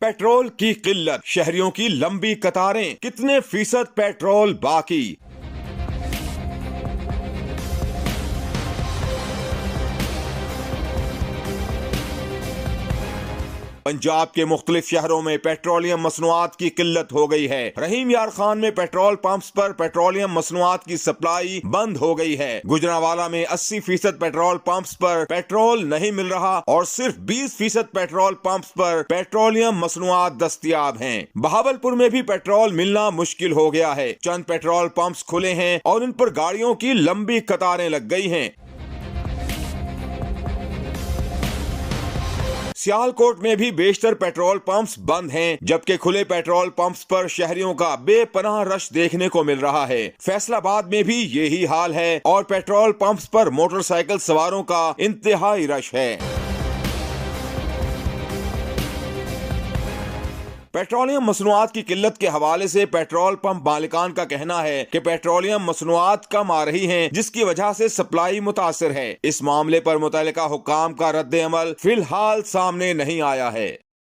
Petrol की किल्लत, शहरियों की लंबी कतारें, कितने फीसद पेट्रोल बाकी। पंजाब के मुख्तलिफ शहरों में पेट्रोलियम मसनूआत की किल्लत हो गई है। रहीम यार खान में पेट्रोल पंप्स पर पेट्रोलियम मसनूआत की सप्लाई बंद हो गई है। गुजरांवाला में 80% पेट्रोल पंप्स पर पेट्रोल नहीं मिल रहा और सिर्फ 20% पेट्रोल पंप्स पर पेट्रोलियम मसनूआत दस्तयाब हैं। बहावलपुर में भी पेट्रोल मिलना मुश्किल हो गया है। चंद पेट्रोल पंप्स खुले हैं और इन पर गाड़ियों की लंबी कतारें लग गई हैं। सियालकोट में भी बेशतर पेट्रोल पंप्स बंद हैं, जबकि खुले पेट्रोल पंप्स पर शहरियों का बेपनाह रश देखने को मिल रहा है। फैसलाबाद में भी यही हाल है और पेट्रोल पंप्स पर मोटरसाइकिल सवारों का इंतहाई रश है। पेट्रोलियम मसनूआत की किल्लत के हवाले से पेट्रोल पंप मालिकान का कहना है कि पेट्रोलियम मसनूआत कम आ रही हैं, जिसकी वजह से सप्लाई मुतासिर है। इस मामले पर मुतल्लिका हुक्काम का रद्द अमल फिलहाल सामने नहीं आया है।